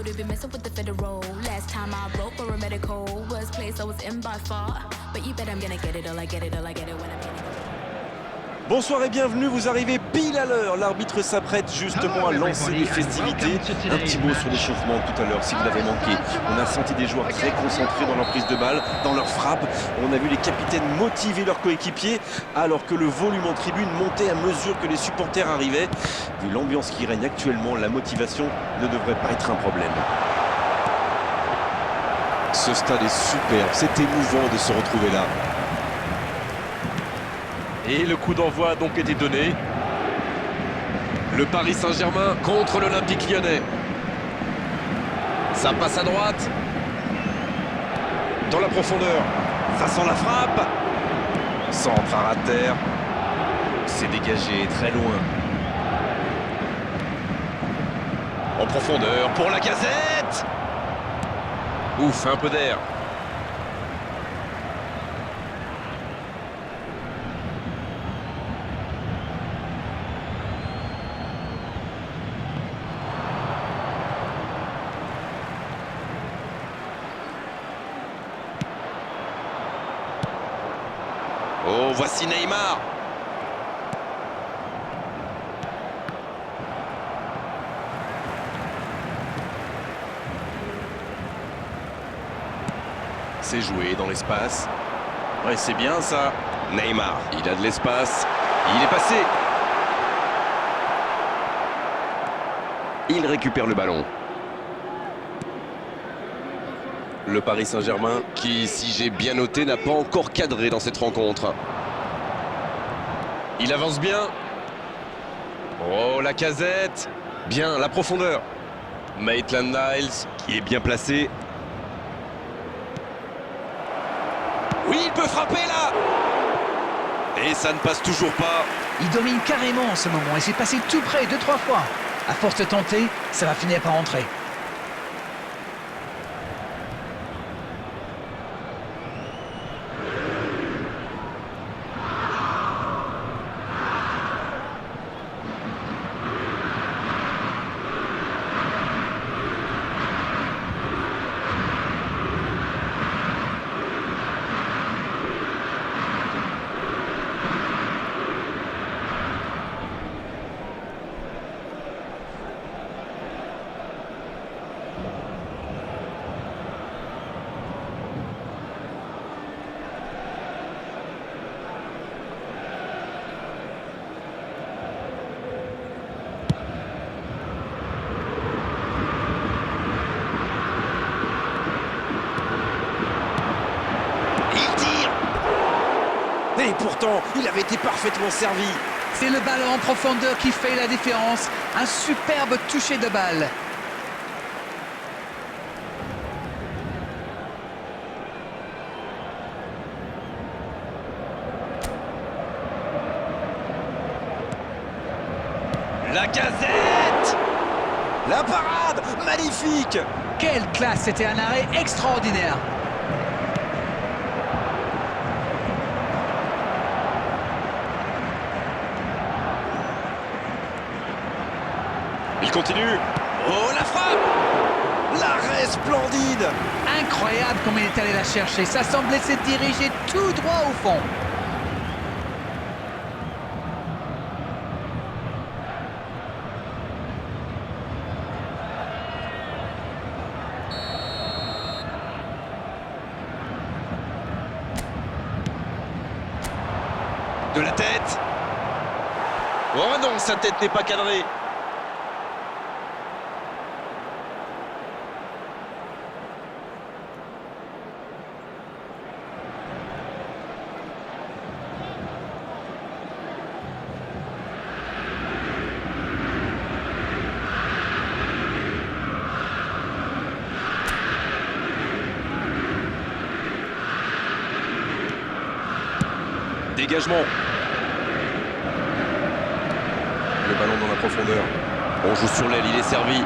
to be messing with the federal. Last time I wrote for a medical. Worst place I was in by far. But you bet I'm gonna get it, all I get it, all I get it when I'm in it. Bonsoir et bienvenue, vous arrivez pile à l'heure. L'arbitre s'apprête justement à lancer les festivités. Un petit mot sur l'échauffement tout à l'heure, si vous l'avez manqué. On a senti des joueurs très concentrés dans leur prise de balle, dans leur frappe. On a vu les capitaines motiver leurs coéquipiers, alors que le volume en tribune montait à mesure que les supporters arrivaient. Vu l'ambiance qui règne actuellement, la motivation ne devrait pas être un problème. Ce stade est superbe, c'est émouvant de se retrouver là. Et le coup d'envoi a donc été donné. Le Paris Saint-Germain contre l'Olympique Lyonnais. Ça passe à droite. Dans la profondeur. Ça sent la frappe. Centre à terre. C'est dégagé très loin. En profondeur pour la Lacazette. Ouf, un peu d'air. Oh, voici Neymar. C'est joué dans l'espace. Ouais, c'est bien ça. Neymar, il a de l'espace. Il est passé. Il récupère le ballon. Le Paris Saint-Germain, qui, si j'ai bien noté, n'a pas encore cadré dans cette rencontre. Il avance bien. Oh, la Lacazette. Bien, la profondeur. Maitland-Niles, qui est bien placé. Oui, il peut frapper là. Et ça ne passe toujours pas. Il domine carrément en ce moment et c'est passé tout près 2-3 fois. À force de tenter, ça va finir par rentrer. Et pourtant, il avait été parfaitement servi. C'est le ballon en profondeur qui fait la différence. Un superbe toucher de balle. La Lacazette. La parade, magnifique. Quelle classe, c'était un arrêt extraordinaire. Il continue. Oh, la frappe. L'arrêt splendide. Incroyable comme il est allé la chercher. Ça semblait se diriger tout droit au fond. De la tête. Oh non, sa tête n'est pas cadrée. Dégagement. Le ballon dans la profondeur. On joue sur l'aile, il est servi.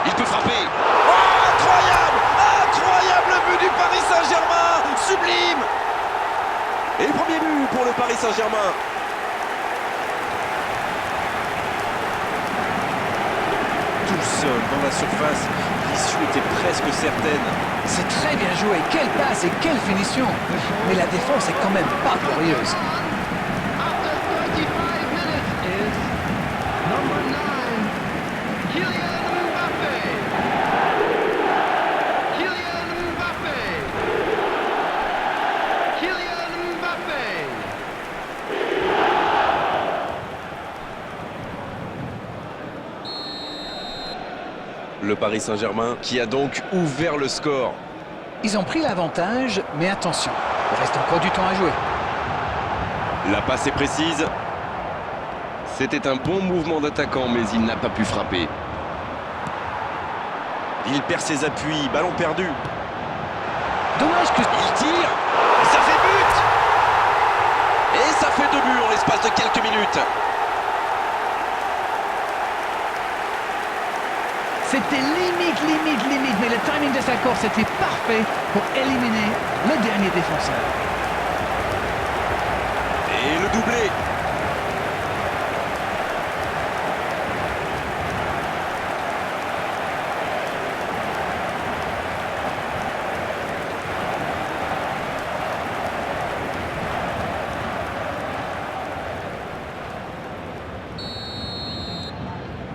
Il peut frapper. Oh, incroyable. Incroyable but du Paris Saint-Germain. Sublime. Et premier but pour le Paris Saint-Germain. Tous seul dans la surface. L'issue était presque certaine. C'est très bien joué, quelle passe et quelle finition. Mais la défense est quand même pas glorieuse. After 35 minutes is number 9, Kylian Mbappé. Kylian Mbappé. Kylian Mbappé. Le Paris Saint-Germain qui a donc ouvert le score. Ils ont pris l'avantage, mais attention, il reste encore du temps à jouer. La passe est précise. C'était un bon mouvement d'attaquant, mais il n'a pas pu frapper. Il perd ses appuis, ballon perdu. Dommage que... Il tire, et ça fait but. Et ça fait 2 buts en l'espace de quelques minutes. C'était limite, mais le timing de sa course était parfait pour éliminer le dernier défenseur. Et le doublé.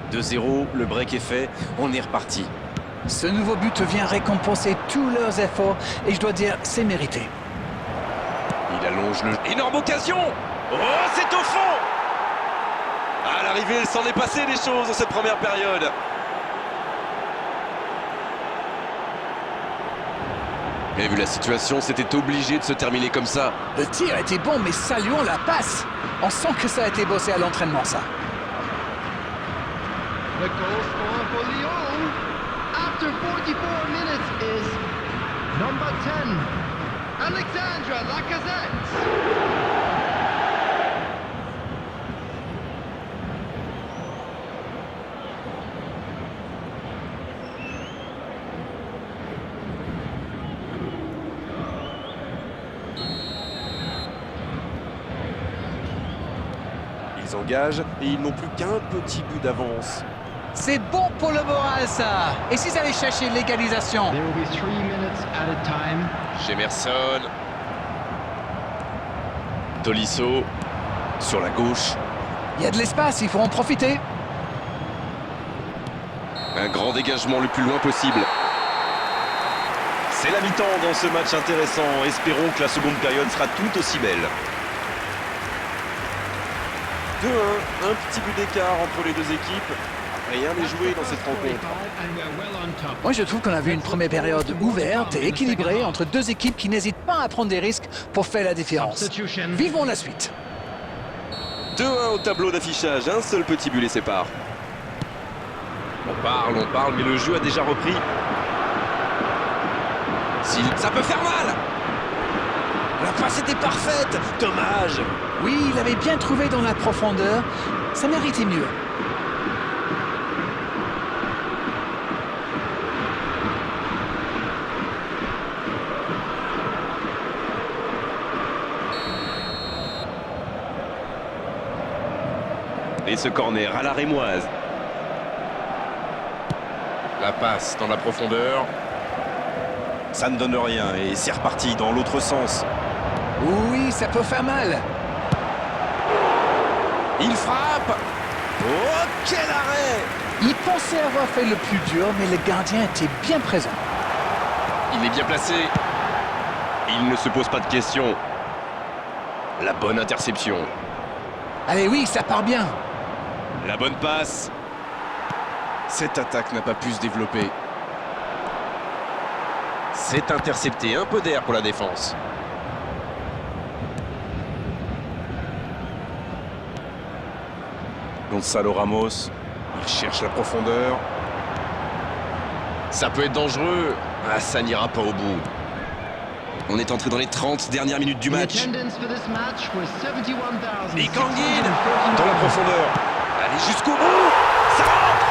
« 2-0, le break est fait, on est reparti. Ce nouveau but vient récompenser tous leurs efforts et je dois dire, c'est mérité. Il allonge le... Énorme occasion. Oh, c'est au fond. À l'arrivée, il s'en est passé des choses dans cette première période. Et vu la situation, c'était obligé de se terminer comme ça. Le tir était bon, mais saluons la passe. On sent que ça a été bossé à l'entraînement, ça. The goal scorer for Lyon after 44 minutes is number 10, Alexandre Lacazette. Ils engagent et ils n'ont plus qu'un petit but d'avance. C'est bon pour le moral, ça. Et s'ils allaient chercher l'égalisation? There will be 3 minutes at a time. Gemerson. Tolisso. Sur la gauche, Il y a de l'espace, il faut en profiter. Un grand dégagement le plus loin possible. c'est la mi-temps dans ce match intéressant. Espérons que la seconde période sera tout aussi belle. 2-1, un petit but d'écart entre les deux équipes. Rien n'est joué dans cette rencontre. Moi, je trouve qu'on a vu une première période ouverte et équilibrée entre deux équipes qui n'hésitent pas à prendre des risques pour faire la différence. Vivons la suite. 2-1 au tableau d'affichage, un seul petit but les sépare. On parle, mais le jeu a déjà repris. Ça peut faire mal. La passe était parfaite, dommage. Oui, il avait bien trouvé dans la profondeur. Ça méritait mieux. Et ce corner à la rémoise. La passe dans la profondeur. Ça ne donne rien et c'est reparti dans l'autre sens. Oui, ça peut faire mal. Il frappe. Oh, quel arrêt! Il pensait avoir fait le plus dur, mais le gardien était bien présent. Il est bien placé. Il ne se pose pas de questions. La bonne interception. Allez, oui, ça part bien. La bonne passe. Cette attaque n'a pas pu se développer. C'est intercepté. Un peu d'air pour la défense. Gonzalo Ramos, il cherche la profondeur. Ça peut être dangereux. Ah, ça n'ira pas au bout. On est entré dans les 30 dernières minutes du match. Et Kangin dans la profondeur. Allez jusqu'au bout. Ça rentre.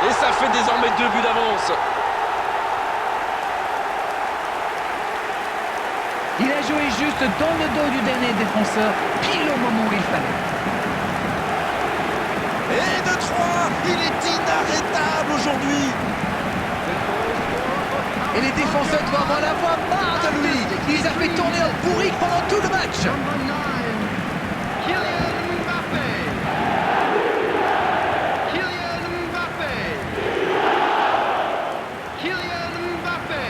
Et ça fait désormais 2 buts d'avance. Il a joué juste dans le dos du dernier défenseur, pile au moment où il fallait. Et de 3, il est inarrêtable aujourd'hui. Et les défenseurs doivent en avoir marre de lui. Il les a fait tourner en bourrique pendant tout le match. Number 9, Kylian Mbappé. Kylian Mbappé. Kylian Mbappé.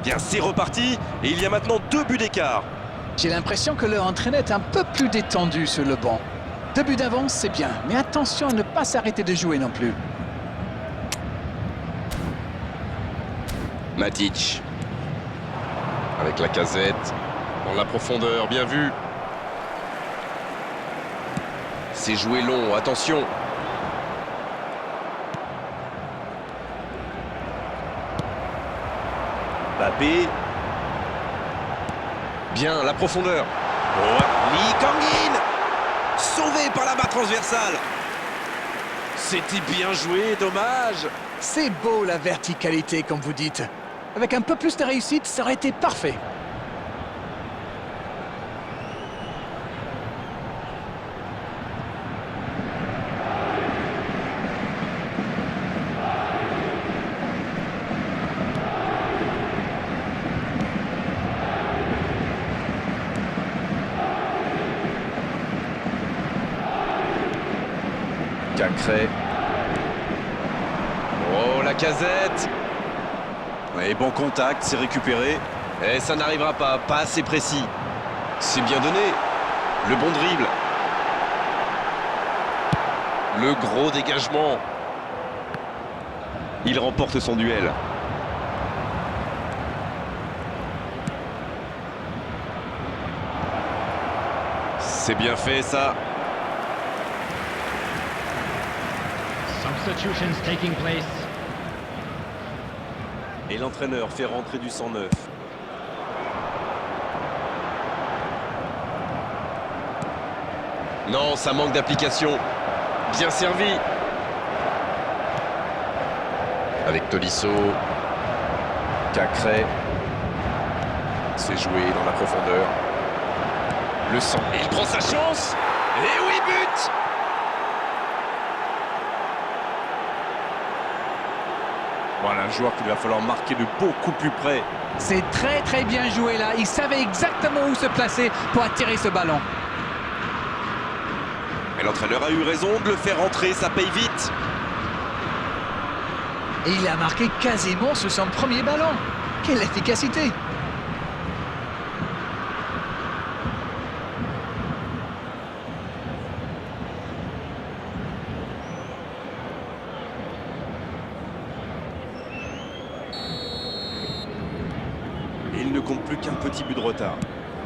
Bien, c'est reparti et il y a maintenant 2 buts d'écart. J'ai l'impression que leur entraîneur est un peu plus détendu sur le banc. 2 buts d'avance, c'est bien, mais attention à ne pas s'arrêter de jouer non plus. Matic. Avec la casette. Dans la profondeur, bien vu. C'est joué long, attention. Mbappé. Bien, la profondeur. Lee Kang-in, sauvé par la barre transversale. C'était bien joué, dommage. C'est beau la verticalité, comme vous dites. Avec un peu plus de réussite, ça aurait été parfait. Cacré. Oh, la casette. Et bon contact, c'est récupéré. Et ça n'arrivera pas, pas assez précis. C'est bien donné. Le bon dribble. Le gros dégagement. Il remporte son duel. C'est bien fait, ça. Substitutions taking place. Et l'entraîneur fait rentrer du sang neuf. Non, ça manque d'application. Bien servi. Avec Tolisso. Cacré. C'est joué dans la profondeur. Le sang. Et il prend sa chance. Et oui, but. Voilà un joueur qu'il va falloir marquer de beaucoup plus près. C'est très bien joué là. Il savait exactement où se placer pour attirer ce ballon. Et l'entraîneur a eu raison de le faire rentrer, ça paye vite. Et il a marqué quasiment sur son premier ballon. Quelle efficacité! Et il ne compte plus qu'un petit but de retard.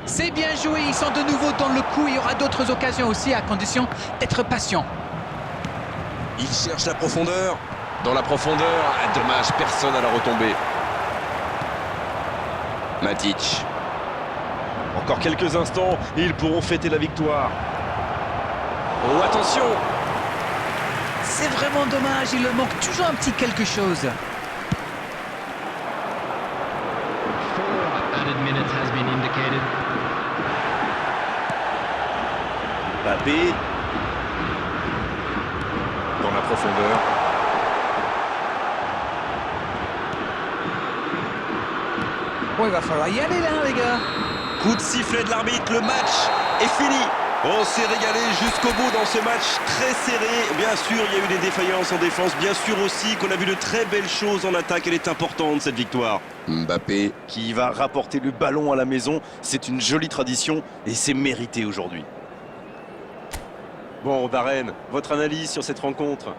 C'est bien joué, ils sont de nouveau dans le coup. Il y aura d'autres occasions aussi à condition d'être patient. Il cherche la profondeur. Dans la profondeur. Ah, dommage, personne à la retombée. Matic. Encore quelques instants et ils pourront fêter la victoire. Oh, attention. C'est vraiment dommage, il leur manque toujours un petit quelque chose. 4 added minutes has been indicated. Mbappé. Dans la profondeur. Bon, il va falloir y aller là, les gars. Coup de sifflet de l'arbitre, le match est fini. On s'est régalé jusqu'au bout dans ce match très serré. Bien sûr, il y a eu des défaillances en défense. Bien sûr aussi qu'on a vu de très belles choses en attaque. Elle est importante, cette victoire. Mbappé. Qui va rapporter le ballon à la maison. C'est une jolie tradition et c'est mérité aujourd'hui. Bon, Darren, votre analyse sur cette rencontre?